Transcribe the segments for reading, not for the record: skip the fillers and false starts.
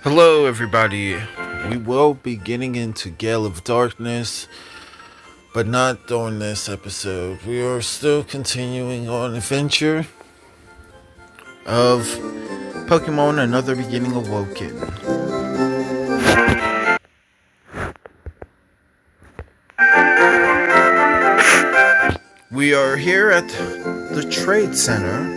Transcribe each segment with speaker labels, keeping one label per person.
Speaker 1: Hello, everybody. We will be getting into Gale of Darkness, but not during this episode. We are still continuing on adventure of Pokemon Another Beginning Awoken. We are here at the Trade Center.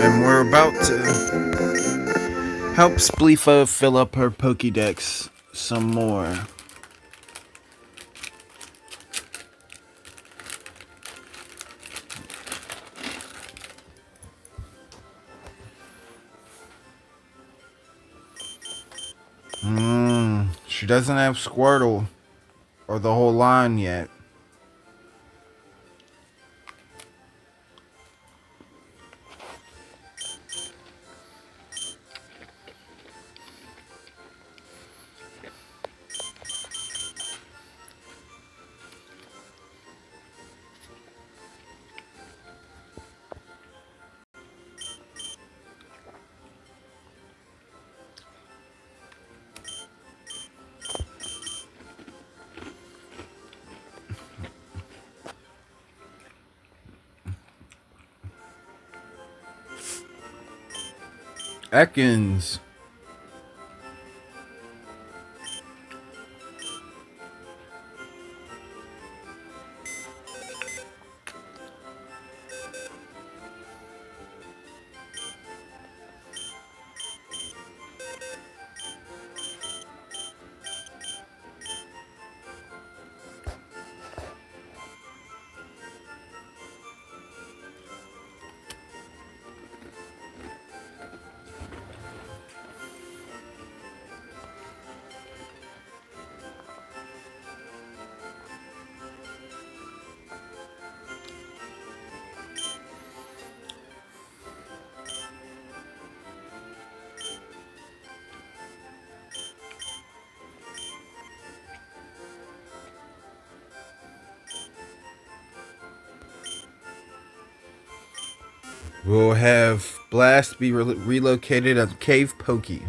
Speaker 1: And we're about to help Spleefa fill up her Pokédex some more. She doesn't have Squirtle or the whole line yet. Ekans. We'll have Blast be relocated at Cave Pokey.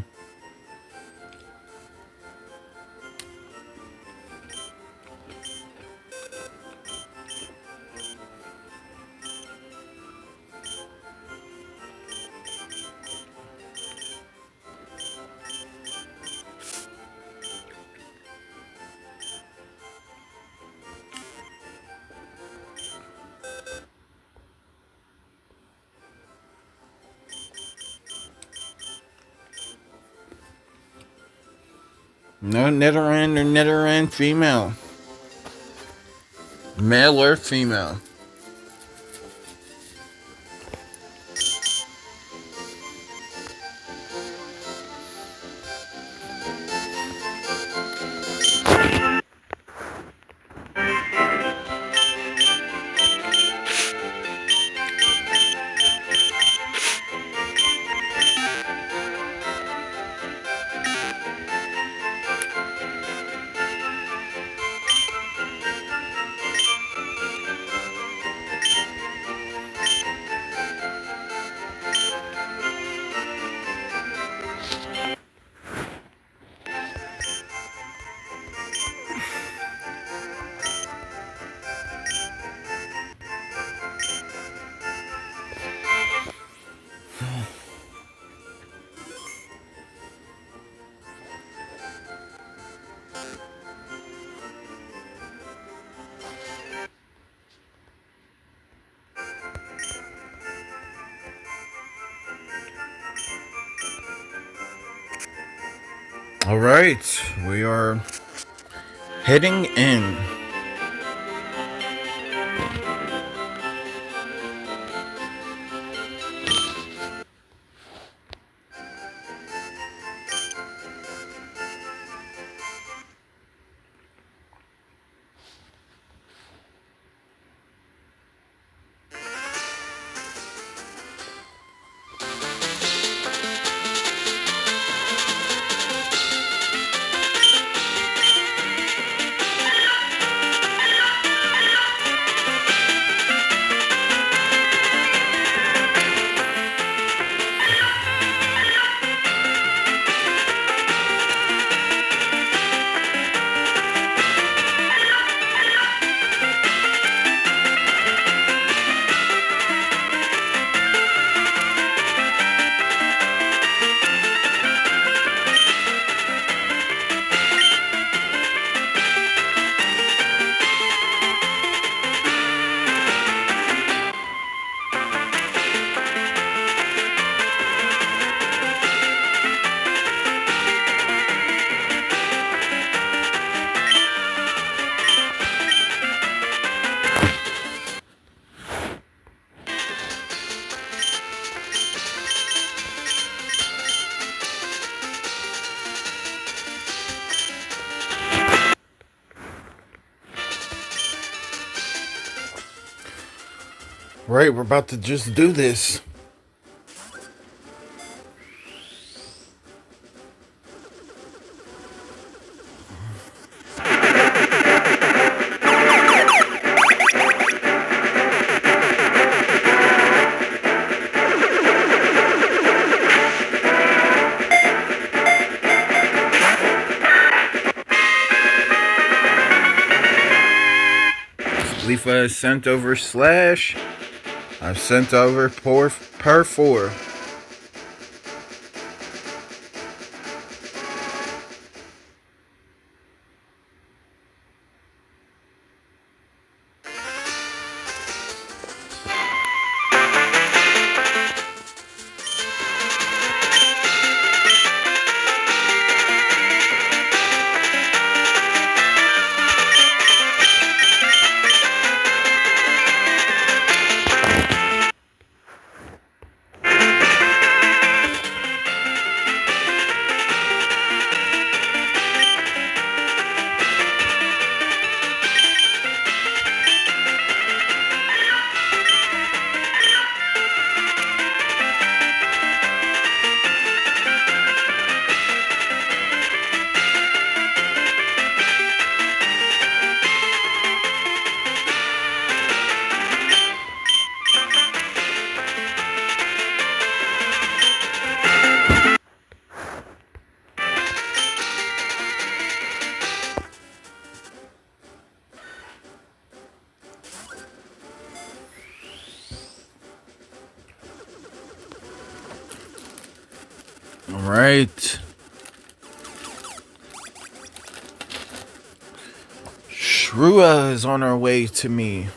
Speaker 1: No Nidoran or Nidoran female. Male or female. All right, we are heading in. Right, we're about to just do this. Leafa has sent over Slash. I've sent over per 4. Alright. Shrua is on her way to me.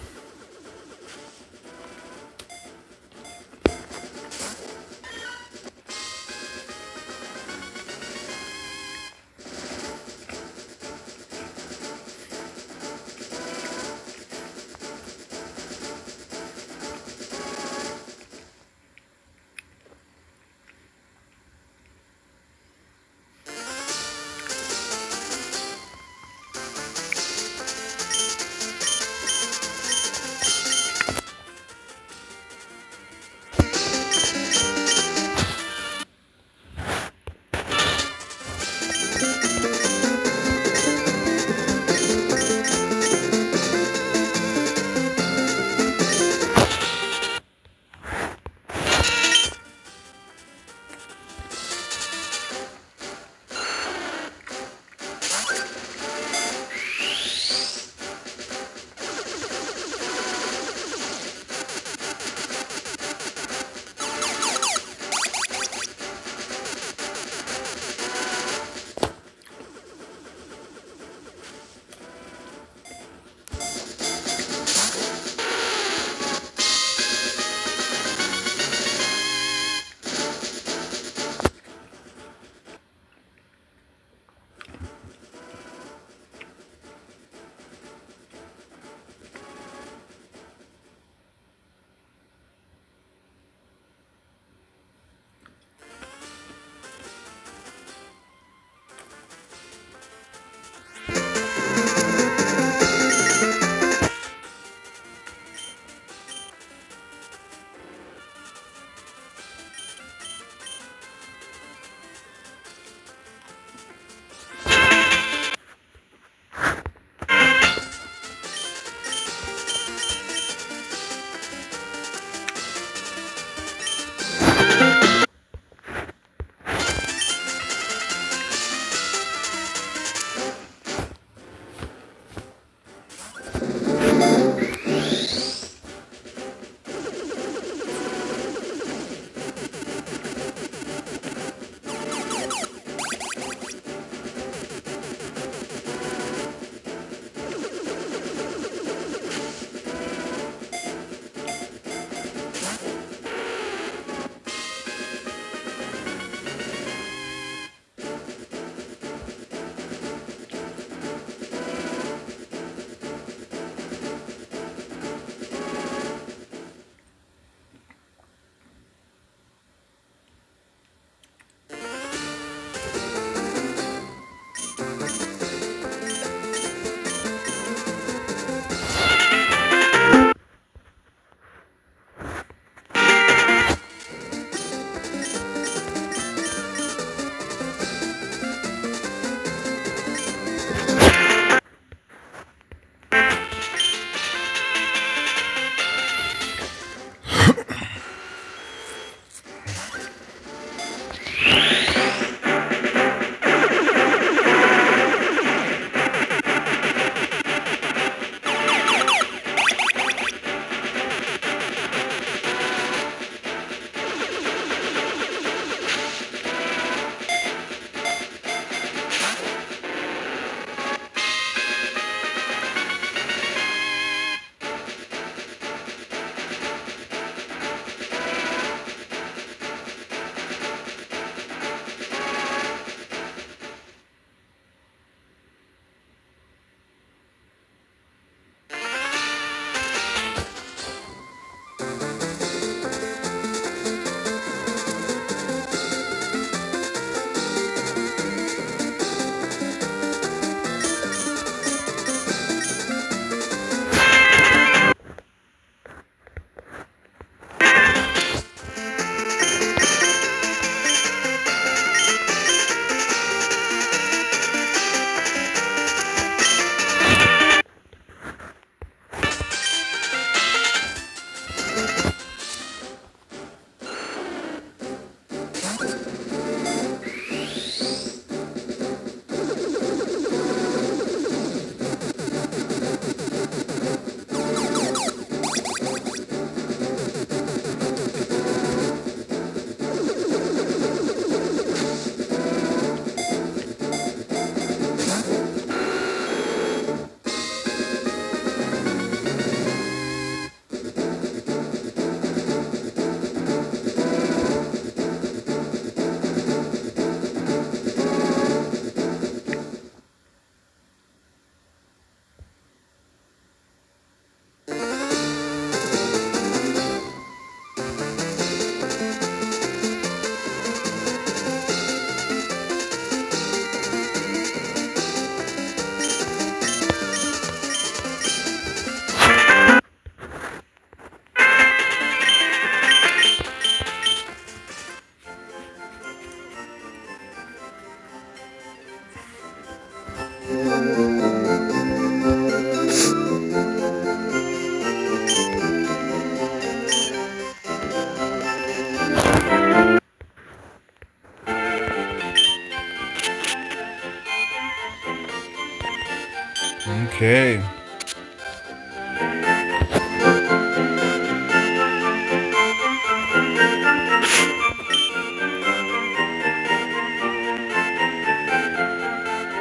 Speaker 1: Okay.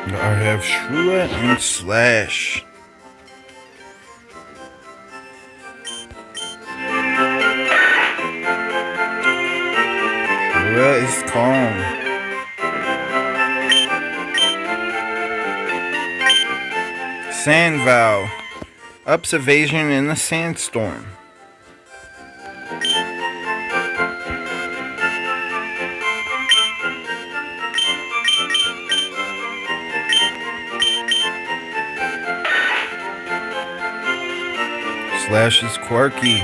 Speaker 1: I have Shreya and Slash. Shreya is calm. Sand Vow. Ups evasion in the sandstorm. Slash is quirky.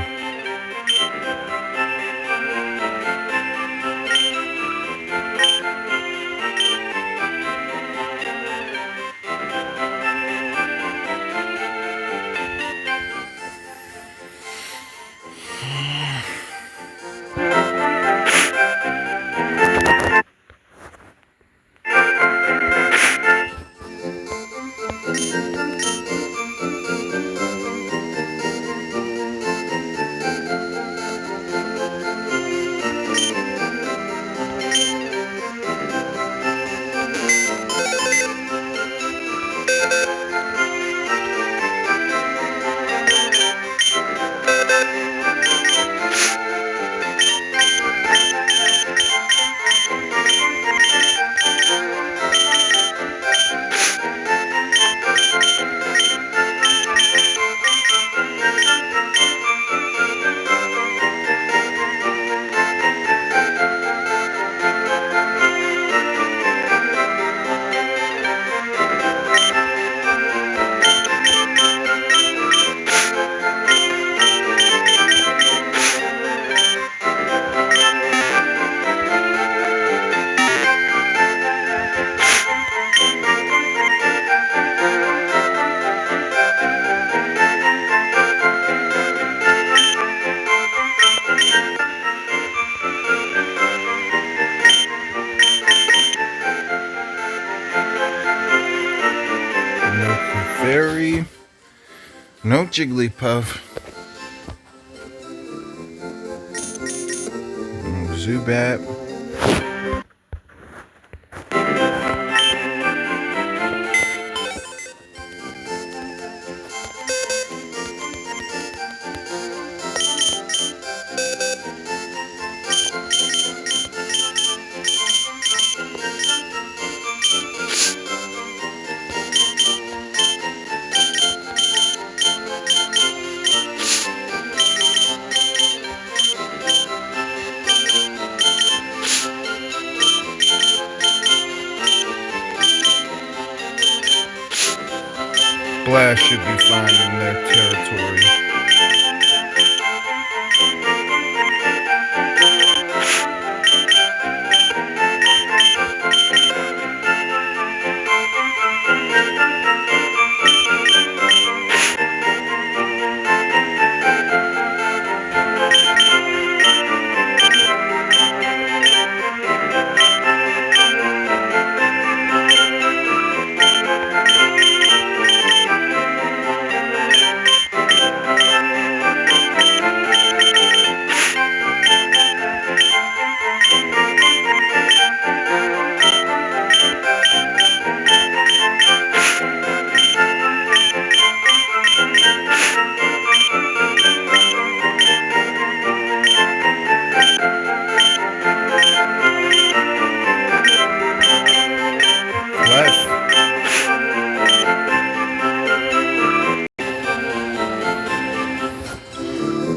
Speaker 1: Clefairy. No Jigglypuff. No Zubat. Blast should be fine in their territory.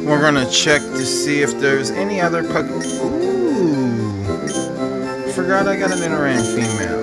Speaker 1: We're gonna check to see if there's any other Pokemon. Ooh, forgot I got an Interan female.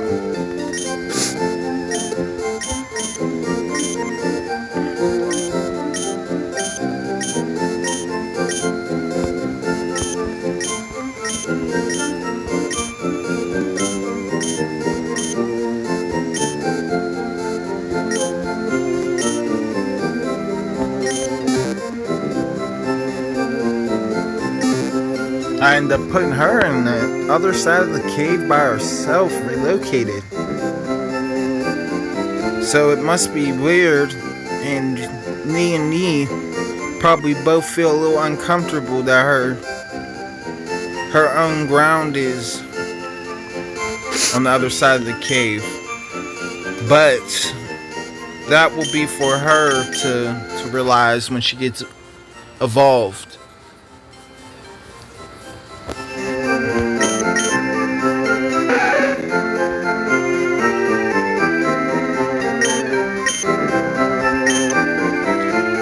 Speaker 1: I end up putting her in the other side of the cave by herself, relocated.
Speaker 2: So it must be weird, and me and Nee probably both feel a little uncomfortable that her own ground is on the other side of the cave. But that will be for her to realize when she gets evolved.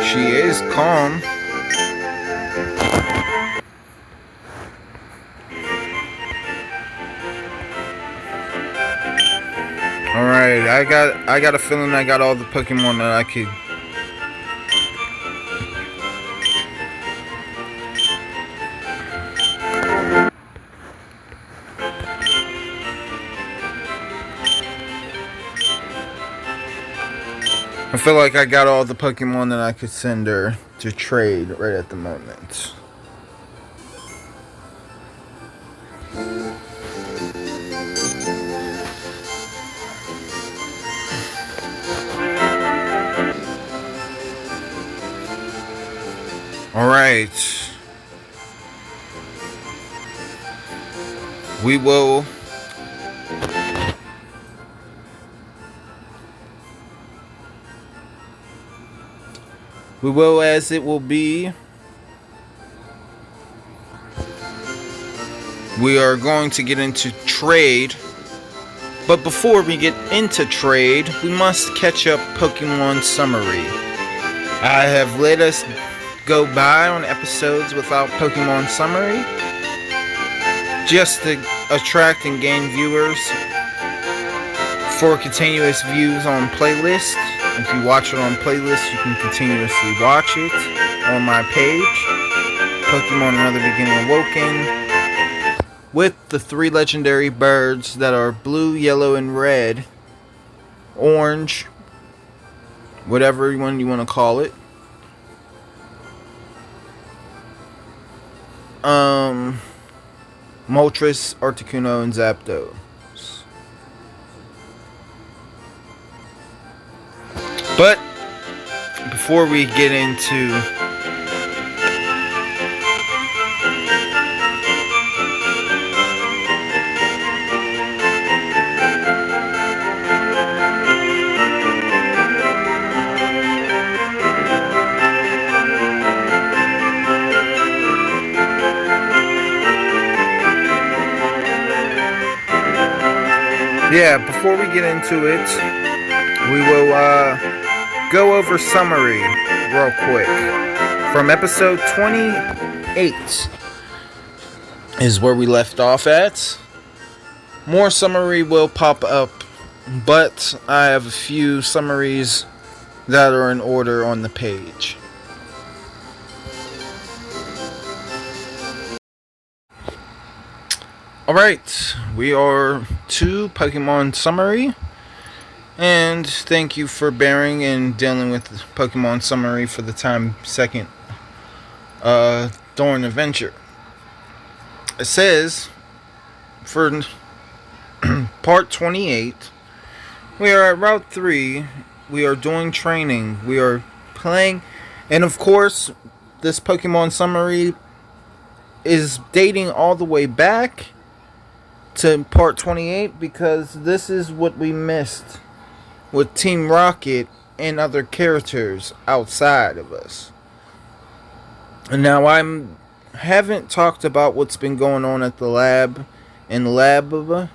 Speaker 2: She is calm. Alright, I got a feeling I got all the Pokemon that I could. I feel like I got all the Pokemon that I could send her to trade right at the moment. Alright. We will as it will be. We are going to get into trade. But before we get into trade, we must catch up Pokemon Summary. I have let us go by on episodes without Pokemon Summary, just to attract and gain viewers for continuous views on playlist. If you watch it on playlist, you can continuously watch it on my page, Pokemon Another Beginning Awoken, with the 3 legendary birds that are blue, yellow, and red, orange, whatever one you want to call it. Moltres, Articuno, and Zapdos. But before we get into it, we will go over summary real quick. From episode 28 is where we left off at. More summary will pop up, but I have a few summaries that are in order on the page. Alright, we are to Pokemon Summary, and thank you for bearing and dealing with Pokemon Summary for the second during adventure. It says, for part 28, we are at Route 3, we are doing training, we are playing, and of course, this Pokemon Summary is dating all the way back to part 28 because this is what we missed with Team Rocket and other characters outside of us. And now I haven't talked about what's been going on at the lab and lab.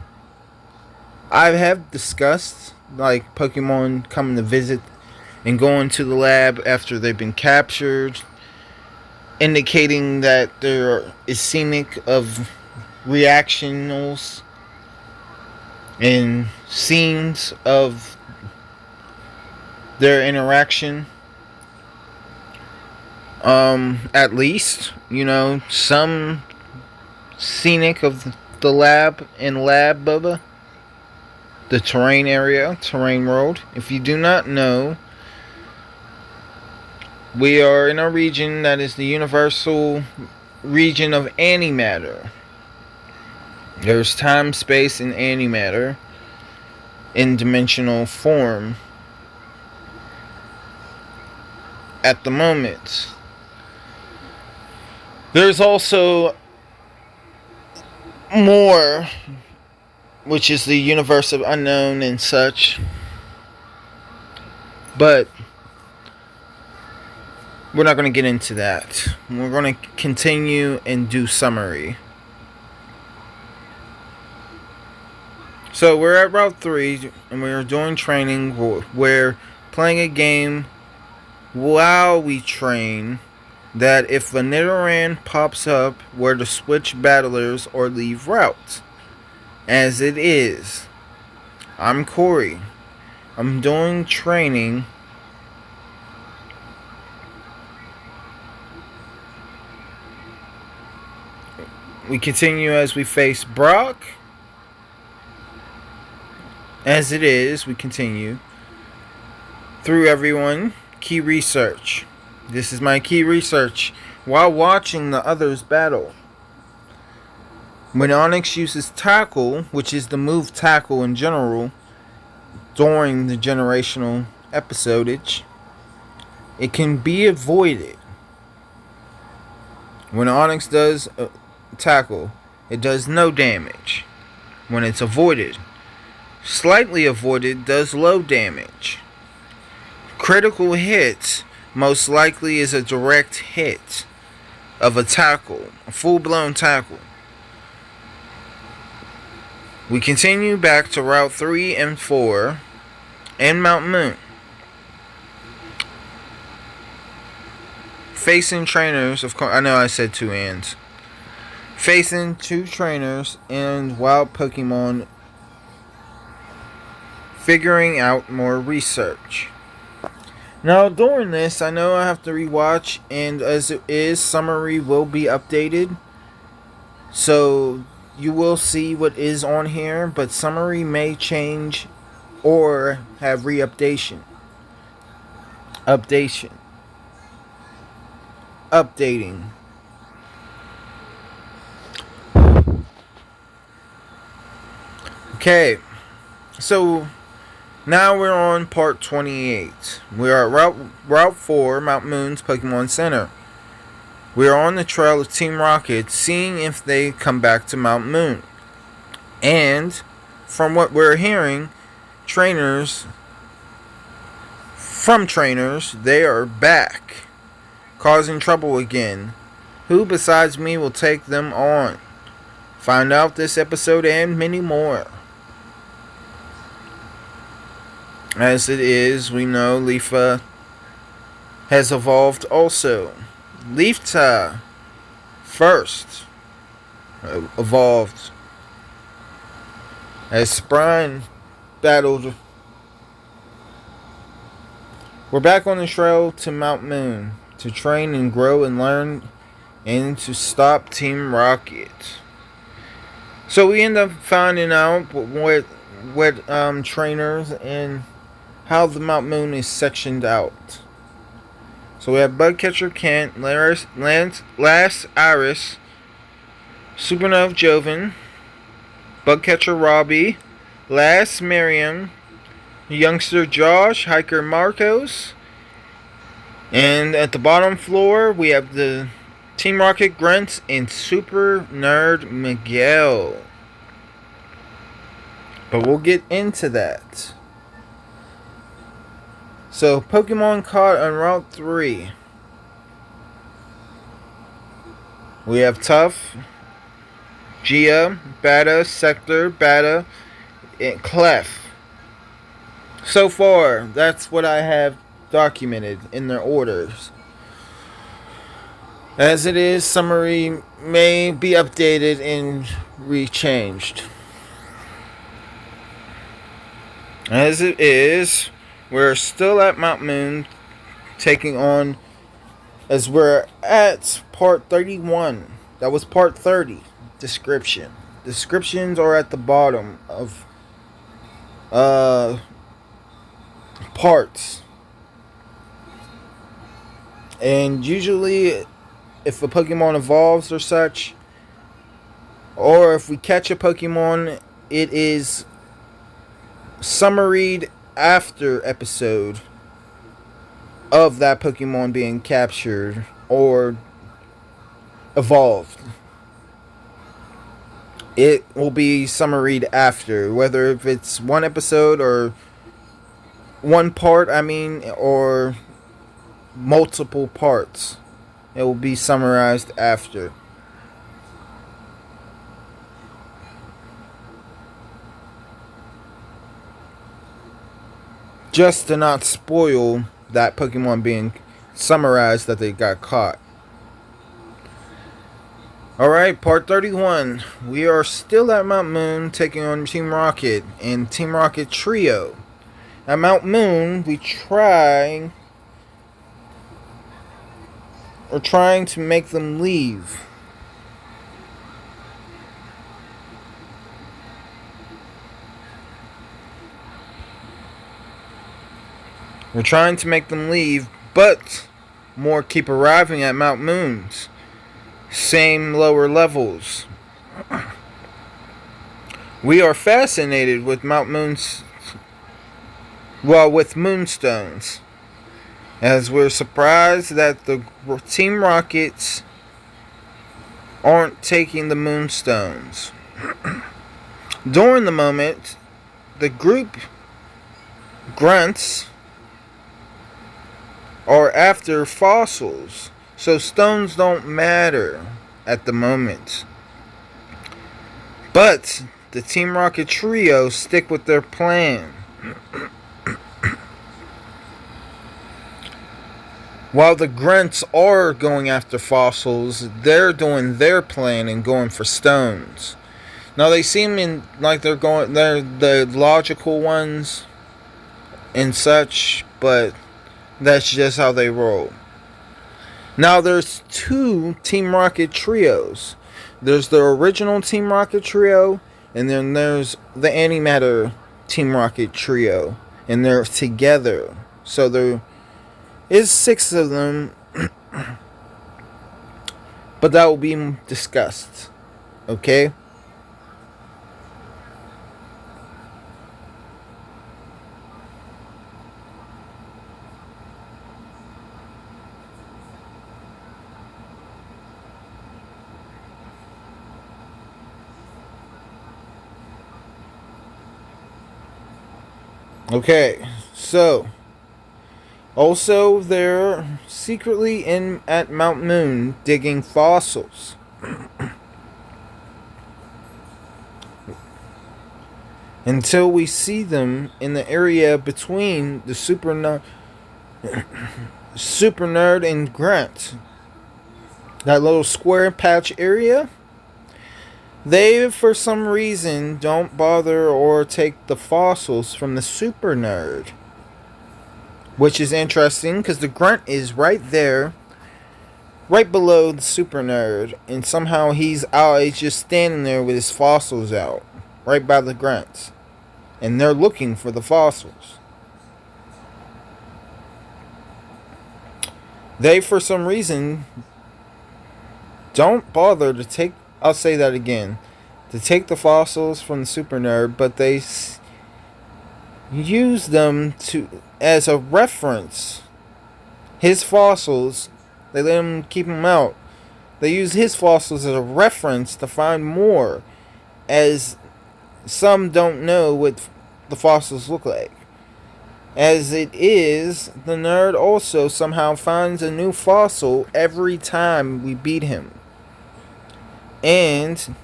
Speaker 2: I have discussed like Pokemon coming to visit and going to the lab after they've been captured, indicating that there is scenic of reactionals and scenes of their interaction. At least, some scenic of the lab and lab, the terrain area, terrain world. If you do not know, we are in a region that is the universal region of antimatter. There's time, space, and antimatter in dimensional form at the moment. There's also more, which is the universe of unknown and such. But we're not going to get into that. We're going to continue and do summary. So we're at Route 3 and we're doing training. We're playing a game while we train that if a Nidoran pops up, we're to switch battlers or leave routes. As it is, I'm Corey. I'm doing training. We continue as we face Brock. As it is, we continue through everyone. Key research. This is my key research while watching the others battle. When Onix uses Tackle, which is the move Tackle in general, during the generational episodage, it can be avoided. When Onix does Tackle, it does no damage. When it's avoided, slightly avoided does low damage. Critical hit most likely is a direct hit of a tackle, a full-blown tackle. We continue back to Route 3 and 4 and Mount Moon. Facing trainers, of course, I know I said two ands. Facing two trainers and wild Pokemon, figuring out more research. Now, during this, I know I have to rewatch, and as it is, summary will be updated. So, you will see what is on here, but summary may change or have re-updation. Updating. Okay, so now we're on part 28. We are at Route 4, Mount Moon's Pokémon Center. We are on the trail of Team Rocket, seeing if they come back to Mount Moon. And from what we're hearing, trainers, they are back, causing trouble again. Who besides me will take them on? Find out this episode and many more. As it is, we know Leafa has evolved also. Leafta first evolved as Sprine battled. We're back on the trail to Mount Moon to train and grow and learn and to stop Team Rocket. So we end up finding out what trainers and how the Mount Moon is sectioned out. So we have Bugcatcher Kent, Last Iris, Supernova Joven, Bugcatcher Robbie, Last Miriam, Youngster Josh, Hiker Marcos, and at the bottom floor we have the Team Rocket Grunts and Super Nerd Miguel. But we'll get into that. So, Pokemon caught on Route 3. We have Tough, Gia, Bata, Sector, Bata, and Clef. So far, that's what I have documented in their orders. As it is, summary may be updated and rechanged. As it is, we're still at Mount Moon, taking on, as we're at part 31. That was part 30. Description. Descriptions are at the bottom of parts. And usually, if a Pokemon evolves or such, or if we catch a Pokemon, it is summaried after episode of that Pokemon being captured or evolved. It will be summaried after, whether if it's one episode or one part, or multiple parts. It will be summarized after. Just to not spoil that Pokemon being summarized that they got caught. Alright, part 31. We are still at Mount Moon taking on Team Rocket and Team Rocket Trio. At Mount Moon, we're trying to make them leave. We're trying to make them leave, but more keep arriving at Mount Moons. Same lower levels. We are fascinated with Mount Moons, with Moonstones, as we're surprised that the Team Rockets aren't taking the Moonstones. During the moment, the group grunts are after fossils, so stones don't matter at the moment. But the Team Rocket Trio stick with their plan. While the grunts are going after fossils, they're doing their plan and going for stones. Now they seem like they're the logical ones and such, but that's just how they roll. Now there's two Team Rocket trios. There's the original Team Rocket trio, and then there's the Antimatter Team Rocket trio, and they're together. So there is 6 of them, but that will be discussed. Okay? Okay, so also they're secretly at Mount Moon digging fossils. Until we see them in the area between the Super Nerd and Grunt. That little square patch area. They, for some reason, don't bother or take the fossils from the Super Nerd. Which is interesting, because the Grunt is right there, right below the Super Nerd. And somehow he's just standing there with his fossils out, right by the Grunts. And they're looking for the fossils. They, for some reason, don't bother to take... I'll say that again. To take the fossils from the Super Nerd, but they use them as a reference. His fossils, they let him keep them out. They use his fossils as a reference to find more, as some don't know what the fossils look like. As it is, the nerd also somehow finds a new fossil every time we beat him. And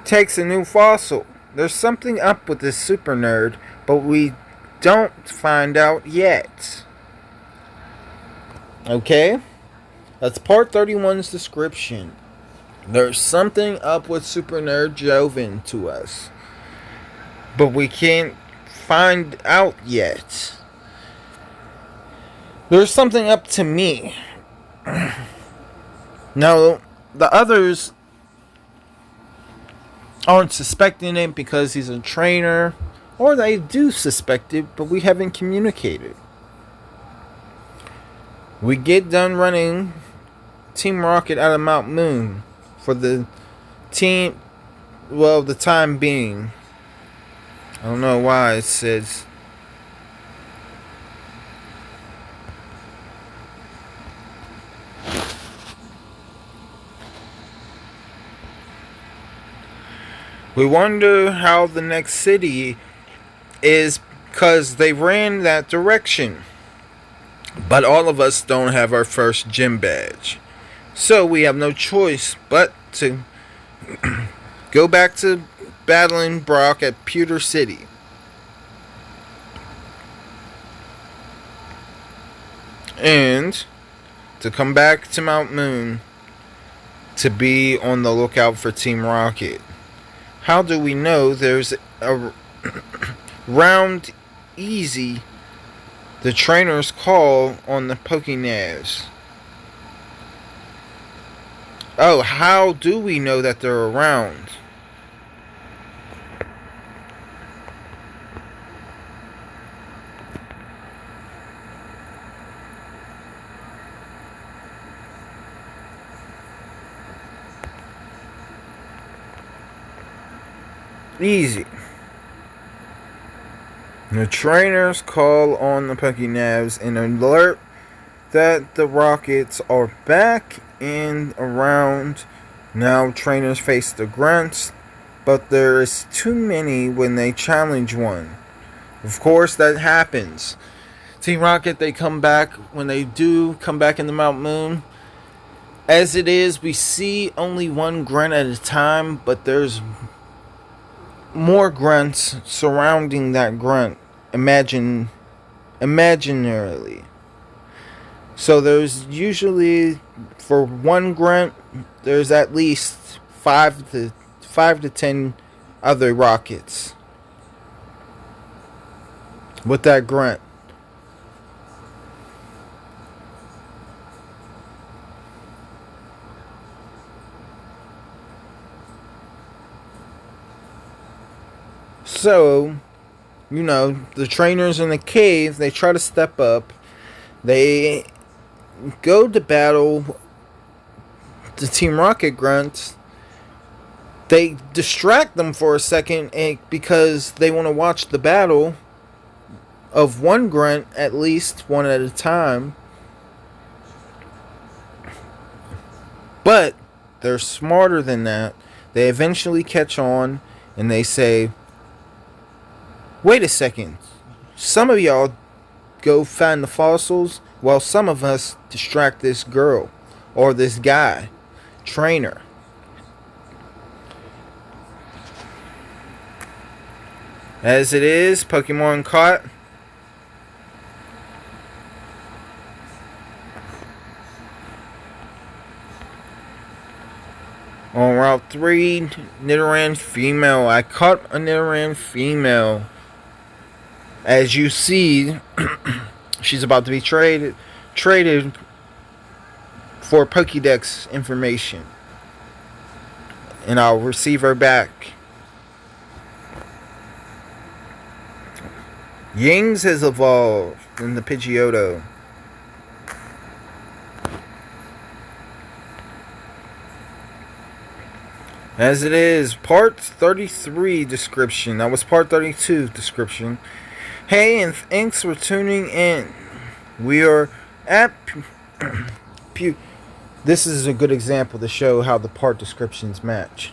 Speaker 2: takes a new fossil. There's something up with this Super Nerd, but we don't find out yet. Okay? That's part 31's description. There's something up with Super Nerd Joven to us, but we can't find out yet. There's something up to me. Now, the others aren't suspecting it because he's a trainer, or they do suspect it, but we haven't communicated. We get done running Team Rocket out of Mount Moon for the time being. don't know why it says. We wonder how the next city is because they ran that direction. But all of us don't have our first gym badge. So we have no choice but to go back to battling Brock at Pewter City. And to come back to Mount Moon to be on the lookout for Team Rocket. How do we know there's a round easy the trainers call on the Pokénavs? Oh, how do we know that they're around? Easy. The trainers call on the Pokénavs and alert that the Rockets are back and around. Now trainers face the grunts, but there is too many when they challenge one. Of course that happens. Team Rocket, they come back. When they do come back in the Mount Moon, as it is, we see only one grunt at a time, but there's more grunts surrounding that grunt imaginarily. So there's usually, for one grunt, there's at least 5 to 10 other rockets with that grunt. So, the trainers in the cave, they try to step up. They go to battle the Team Rocket grunts. They distract them for a second because they want to watch the battle of one grunt, at least one at a time. But they're smarter than that. They eventually catch on and they say, wait a second, some of y'all go find the fossils while some of us distract this girl or this guy, trainer. As it is, Pokemon caught. On Route 3, Nidoran female. I caught a Nidoran female. As you see, she's about to be traded for Pokédex information. And I'll receive her back. Yings has evolved in the Pidgeotto. As it is, part 33 description. That was part 32 description. Hey, and thanks for tuning in. We are at This is a good example to show how the part descriptions match.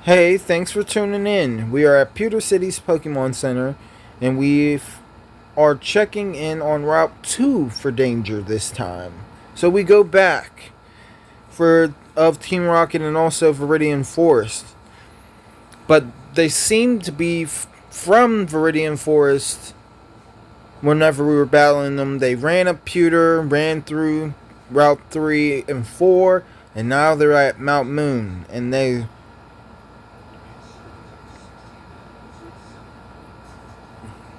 Speaker 2: Hey, thanks for tuning in. We are at Pewter City's Pokémon Center, and we are checking in on Route 2 for danger this time. So we go back of Team Rocket and also Viridian Forest. But they seem to be from Viridian Forest. Whenever we were battling them, they ran up Pewter, ran through Route 3 and 4, and now they're at Mount Moon. And they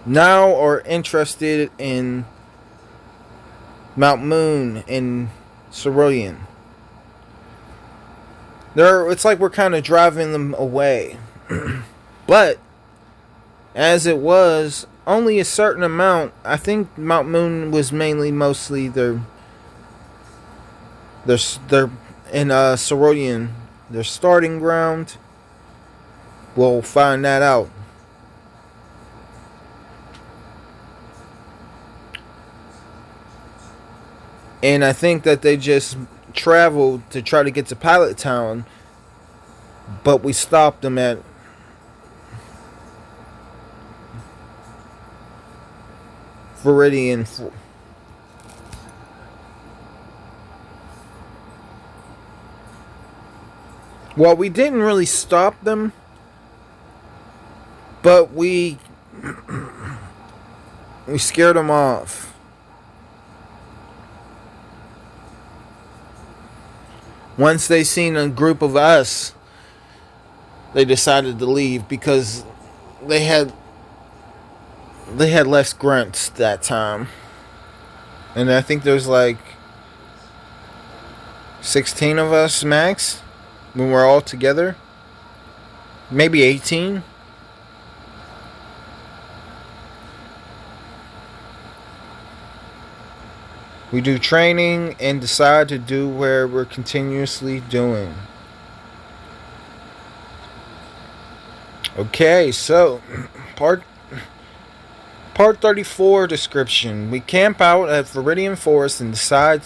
Speaker 2: now are interested in Mount Moon and Cerulean. It's like we're kind of driving them away. But as it was, only a certain amount. I think Mount Moon was mostly their in Cerulean their starting ground? We'll find that out. And I think that they just traveled to try to get to Pilot Town, but we stopped them at Viridian. Well, we didn't really stop them, but we scared them off. Once they seen a group of us, they decided to leave because they had less grunts that time. And I think there's like 16 of us max when we're all together. Maybe 18. We do training and decide to do where we're continuously doing. Okay, so part 34 description. We camp out at Viridian Forest and decide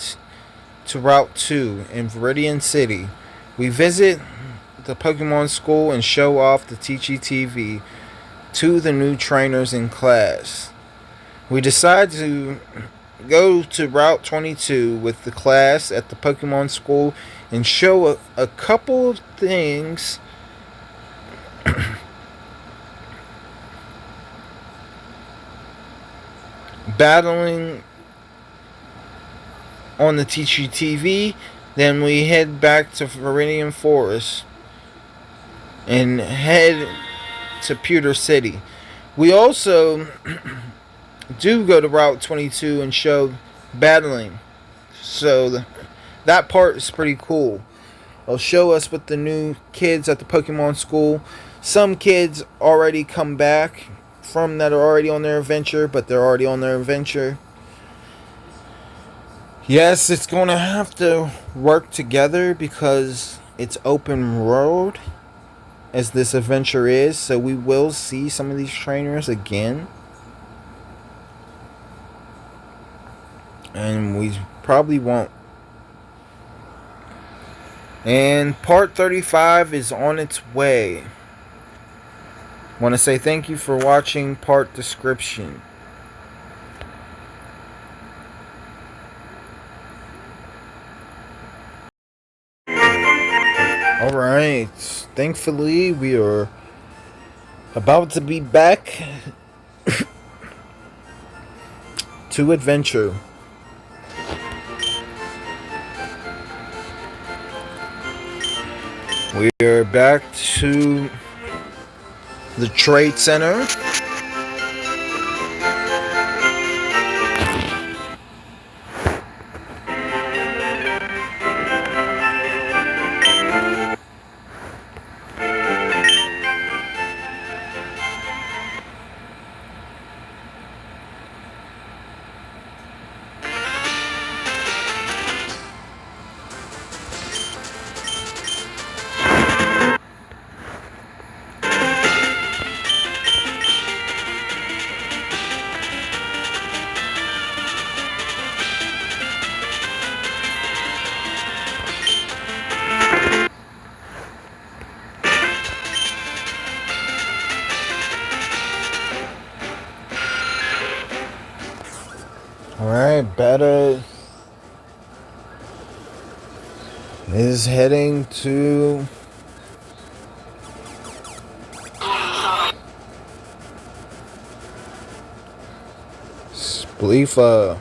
Speaker 2: to Route 2 in Viridian City. We visit the Pokemon School and show off the TGTV to the new trainers in class. We decide to go to Route 22 with the class at the Pokemon School and show a couple of things battling on the TGTV. Then we head back to Viridian Forest and head to Pewter City. We also do go to Route 22 and show battling. So that part is pretty cool. They'll show us with the new kids at the Pokemon School. Some kids already come back from that are already on their adventure, but they're already on their adventure. Yes, it's going to have to work together because it's open road as this adventure is. So we will see some of these trainers again. And we probably won't. And part 35 is on its way. Want to say thank you for watching part description. Alright, thankfully we are about to be back to adventure. We are back to the Trade Center. Alright, Beta is heading to Spleefa.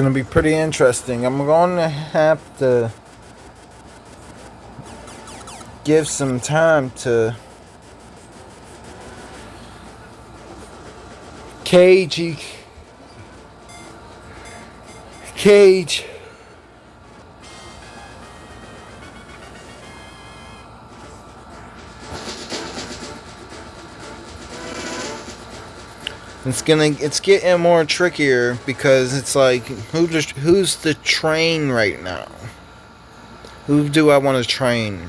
Speaker 2: going to be pretty interesting. I'm going to have to give some time to Cage. It's getting more trickier because it's like who's the train right now? Who do I want to train?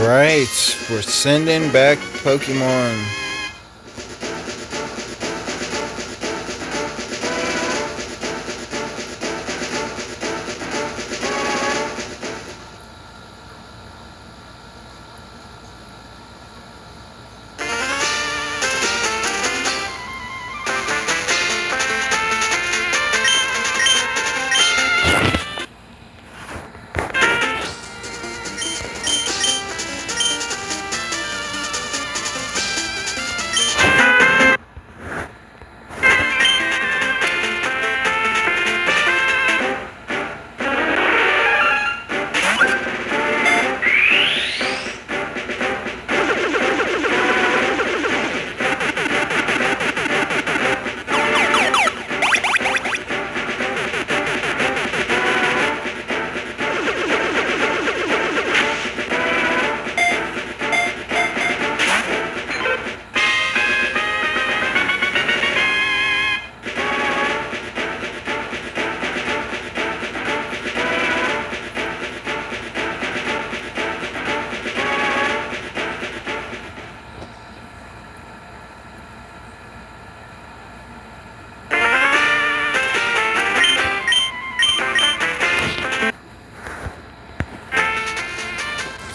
Speaker 2: Alright, we're sending back Pokemon.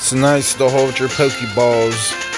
Speaker 2: It's nice to hold your Pokeballs.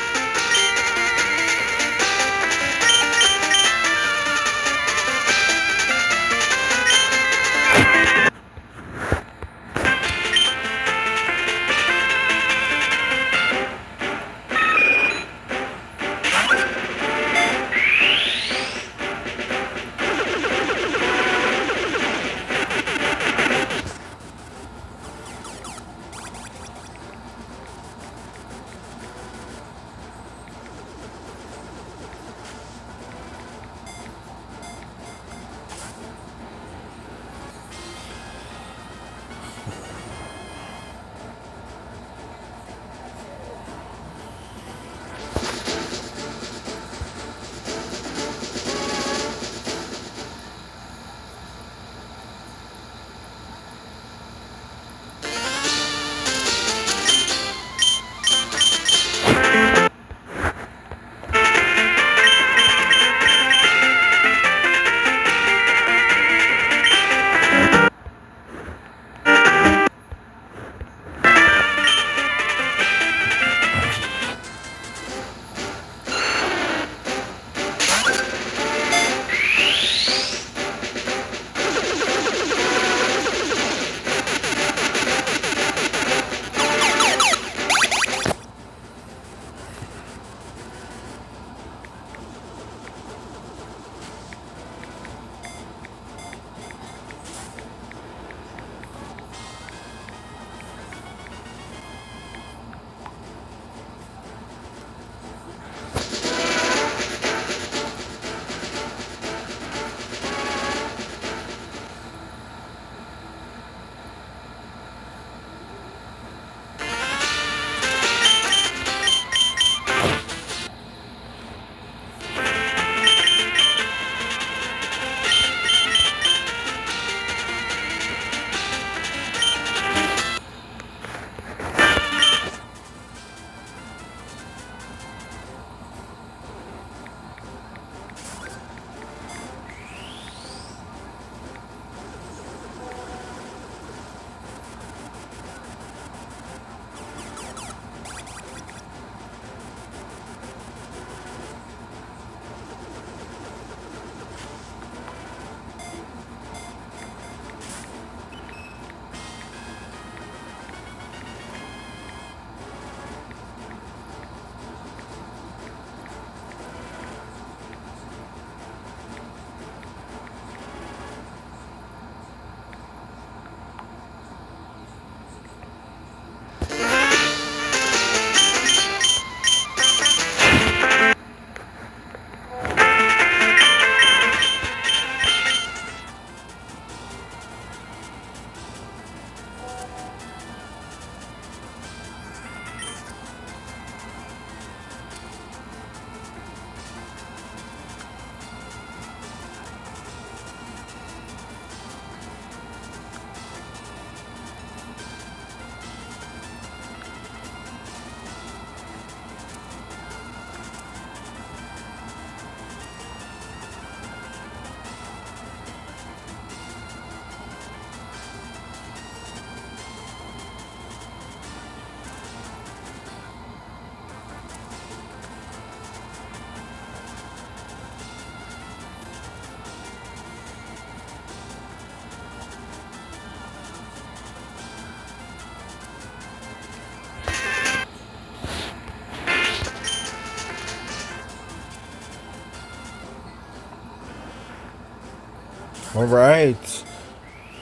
Speaker 2: Alright.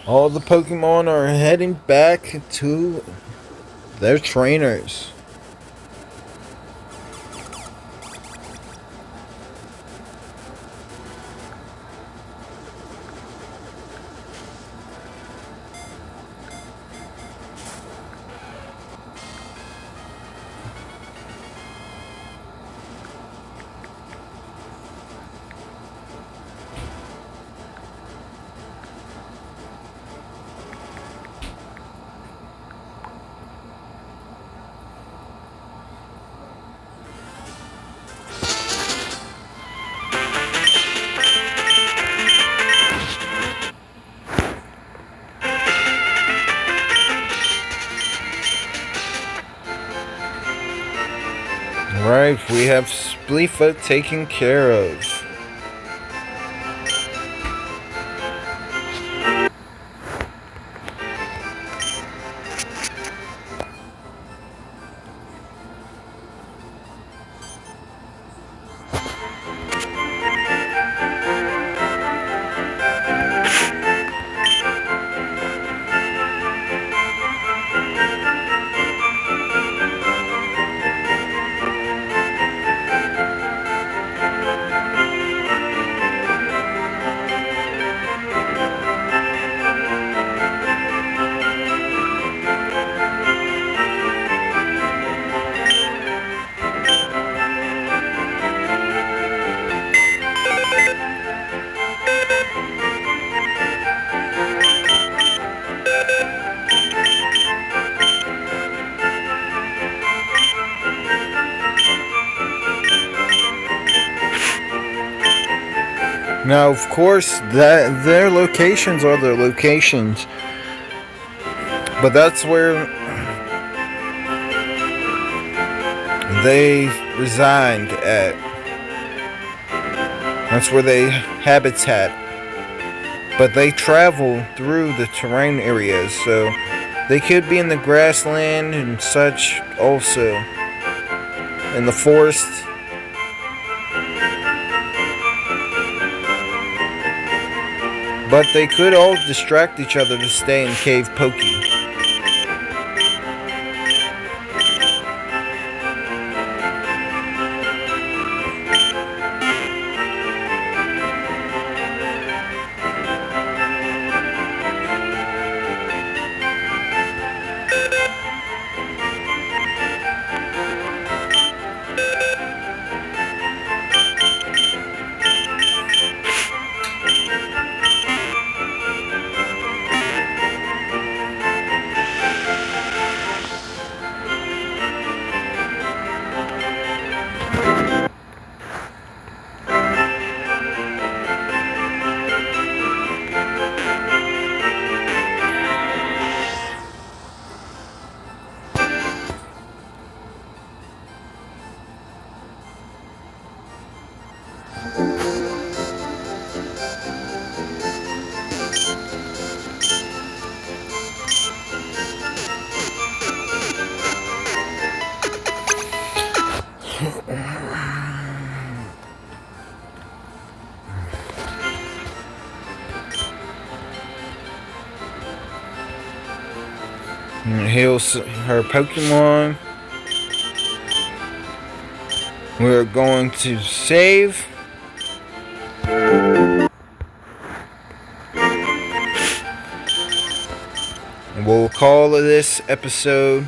Speaker 2: All the Pokemon are heading back to their trainers. Alright, we have Spleefoot taken care of. Now, of course, that their locations are their locations, but that's where they resigned at. That's where they habitat. But they travel through the terrain areas, so they could be in the grassland and such also, in the forest. But they could all distract each other to stay in Cave Pokey. Heals her Pokemon. We're going to save. We'll call this episode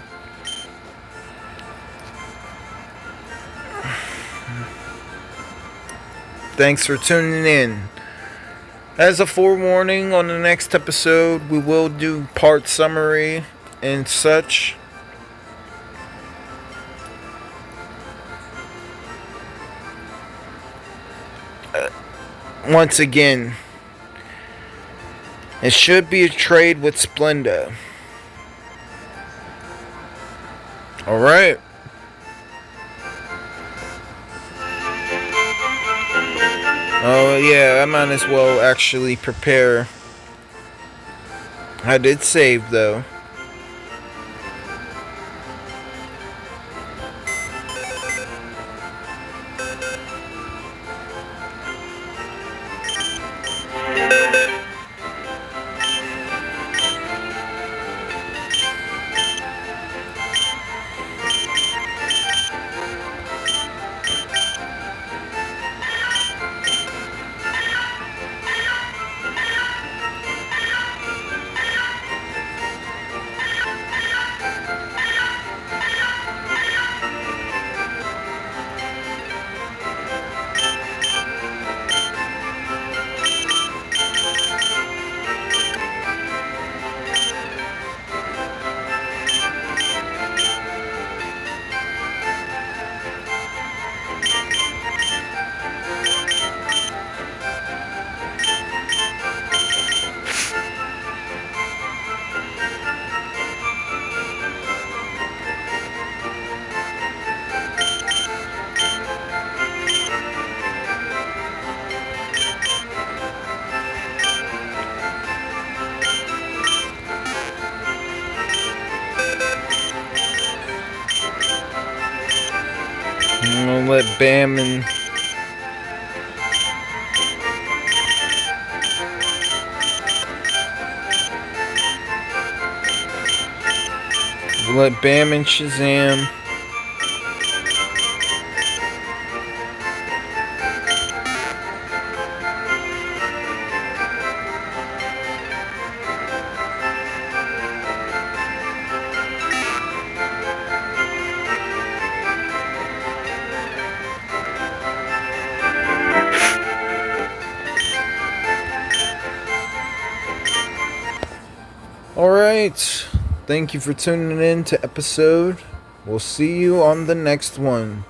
Speaker 2: Thanks for tuning in. As a forewarning, on the next episode, we will do part summary and such. Once again, it should be a trade with Splenda. Alright. Oh yeah, I might as well actually prepare. I did save though. Bam and we'll let Bam and Shazam. Alright, thank you for tuning in to episode. We'll see you on the next one.